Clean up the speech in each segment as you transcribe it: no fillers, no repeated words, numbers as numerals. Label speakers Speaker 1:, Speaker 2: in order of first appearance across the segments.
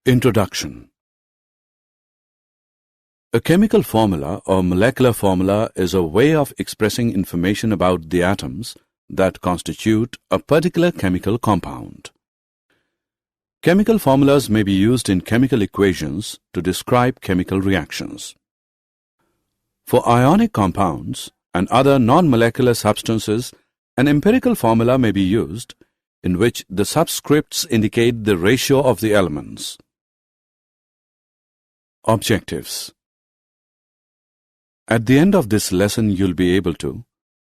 Speaker 1: Introduction. A chemical formula or molecular formula is a way of expressing information about the atoms that constitute a particular chemical compound. Chemical formulas may be used in chemical equations to describe chemical reactions. For ionic compounds and other non-molecular substances, an empirical formula may be used in which the subscripts indicate the ratio of the elements. Objectives. At the end of this lesson, you'll be able to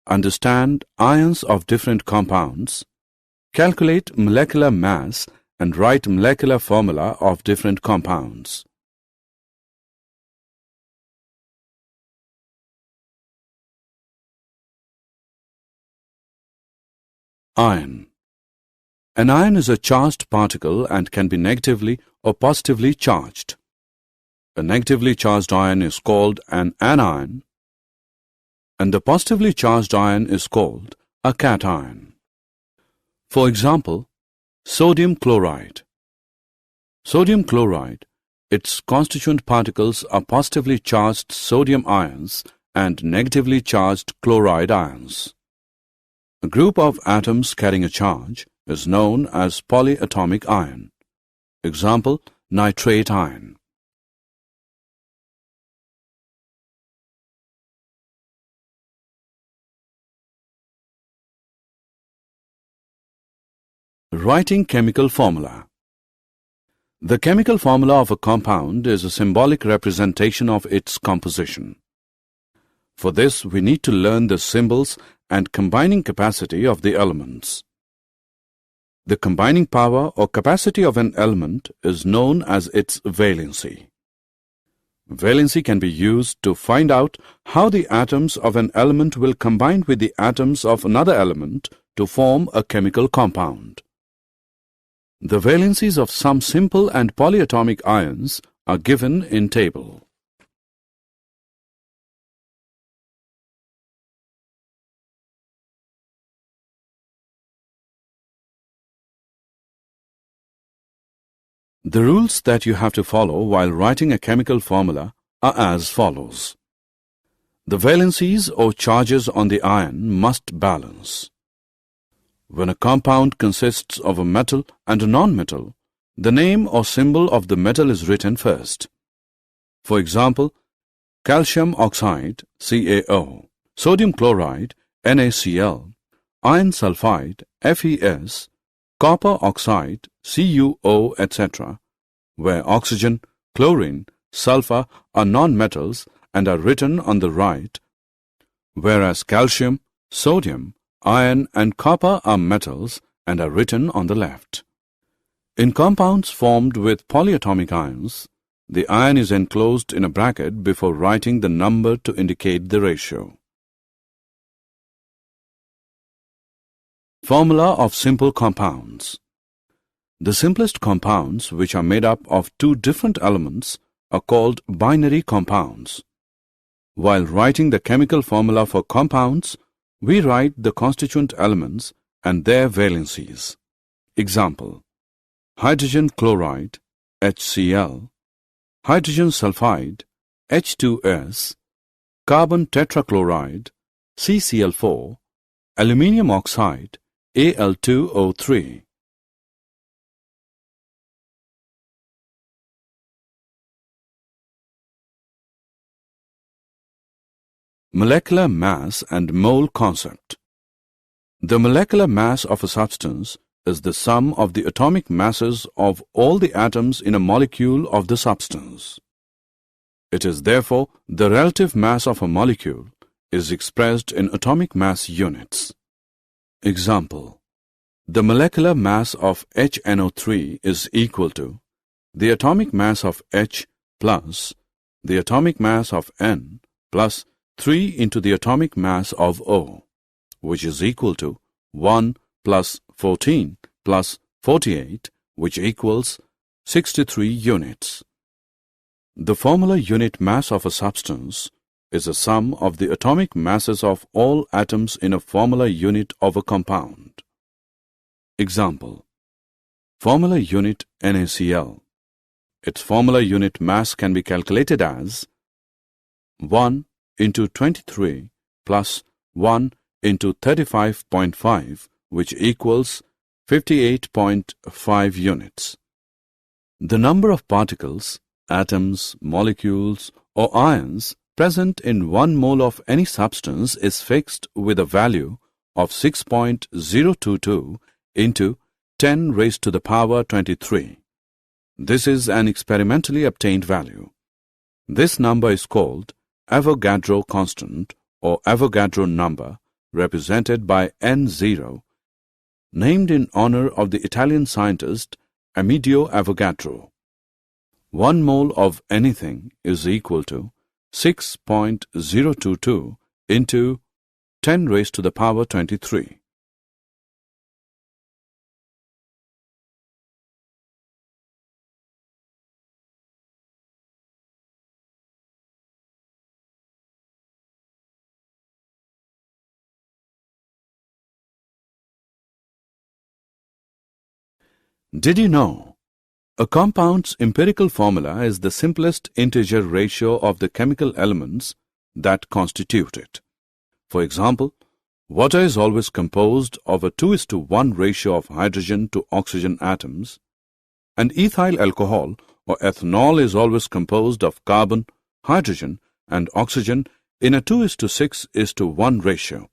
Speaker 1: understand ions of different compounds, calculate molecular mass, and write molecular formula of different compounds. Ion. An ion is a charged particle and can be negatively or positively charged. A negatively charged ion is called an anion, and the positively charged ion is called a cation. For example, sodium chloride. Sodium chloride, its constituent particles are positively charged sodium ions and negatively charged chloride ions. A group of atoms carrying a charge is known as polyatomic ion. Example, nitrate ion. Writing chemical formula. The chemical formula of a compound is a symbolic representation of its composition. For this, we need to learn the symbols and combining capacity of the elements. The combining power or capacity of an element is known as its valency. Valency can be used to find out how the atoms of an element will combine with the atoms of another element to form a chemical compound. The valencies of some simple and polyatomic ions are given in table. The rules that you have to follow while writing a chemical formula are as follows. The valencies or charges on the ion must balance. When a compound consists of a metal and a non-metal, the name or symbol of the metal is written first. For example, calcium oxide CaO, sodium chloride NaCl, iron sulfide FeS, copper oxide CuO, etc., where oxygen, chlorine, sulfur are non-metals and are written on the right, whereas calcium, sodium, iron and copper are metals and are written on the left. In compounds formed with polyatomic ions, the ion is enclosed in a bracket before writing the number to indicate the ratio. Formula of simple compounds. The simplest compounds, which are made up of two different elements, are called binary compounds. While writing the chemical formula for compounds, we write the constituent elements and their valencies. Example, hydrogen chloride HCl, hydrogen sulfide H2S, carbon tetrachloride CCl4, aluminium oxide Al2O3. Molecular mass and mole concept. The molecular mass of a substance is the sum of the atomic masses of all the atoms in a molecule of the substance. It is therefore the relative mass of a molecule is expressed in atomic mass units. Example, the molecular mass of HNO3 is equal to the atomic mass of H plus the atomic mass of N plus 3 into the atomic mass of O, which is equal to 1 plus 14 plus 48, which equals 63 units. The formula unit mass of a substance is a sum of the atomic masses of all atoms in a formula unit of a compound. Example, formula unit NaCl, its formula unit mass can be calculated as 1 into 23 plus 1 into 35.5, which equals 58.5 units. The number of particles, atoms, molecules, or ions present in 1 mole of any substance is fixed with a value of 6.022 into 10 raised to the power 23. This is an experimentally obtained value. This number is called Avogadro constant or Avogadro number, represented by N0, named in honor of the Italian scientist Amedeo Avogadro. 1 mole of anything is equal to 6.022 into 10 raised to the power 23. Did you know? A compound's empirical formula is the simplest integer ratio of the chemical elements that constitute it. For example, water is always composed of a 2:1 ratio of hydrogen to oxygen atoms, and ethyl alcohol or ethanol is always composed of carbon, hydrogen, and oxygen in a 2:6:1 ratio.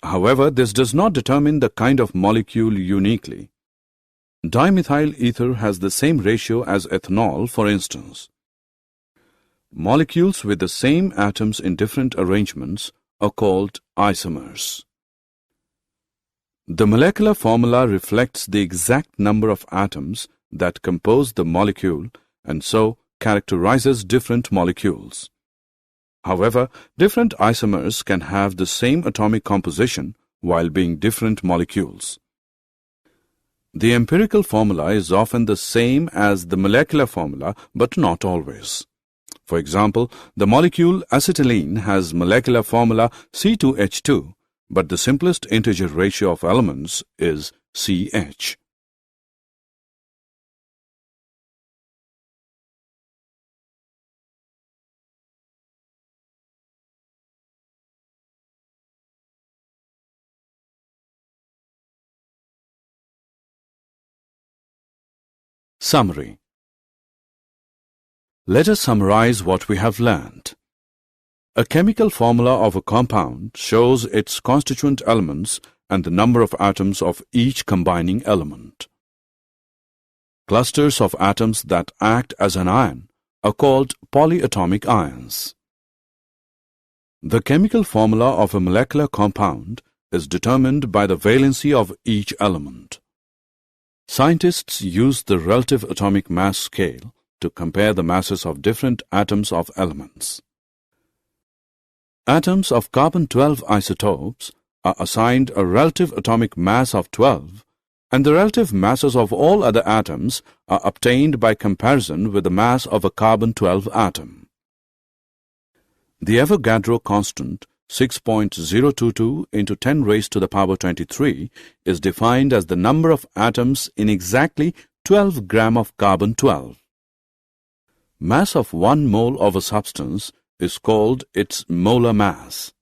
Speaker 1: However, this does not determine the kind of molecule uniquely. Dimethyl ether has the same ratio as ethanol, for instance. Molecules with the same atoms in different arrangements are called isomers. The molecular formula reflects the exact number of atoms that compose the molecule and so characterizes different molecules. However, different isomers can have the same atomic composition while being different molecules. The empirical formula is often the same as the molecular formula, but not always. For example, the molecule acetylene has molecular formula C2H2, but the simplest integer ratio of elements is CH. Summary. Let us summarize what we have learned. A chemical formula of a compound shows its constituent elements and the number of atoms of each combining element. Clusters of atoms that act as an ion are called polyatomic ions. The chemical formula of a molecular compound is determined by the valency of each element. Scientists use the relative atomic mass scale to compare the masses of different atoms of elements. Atoms of carbon-12 isotopes are assigned a relative atomic mass of 12, and the relative masses of all other atoms are obtained by comparison with the mass of a carbon-12 atom. The Avogadro constant 6.022 into 10 raised to the power 23 is defined as the number of atoms in exactly 12 gram of carbon-12. Mass of 1 mole of a substance is called its molar mass.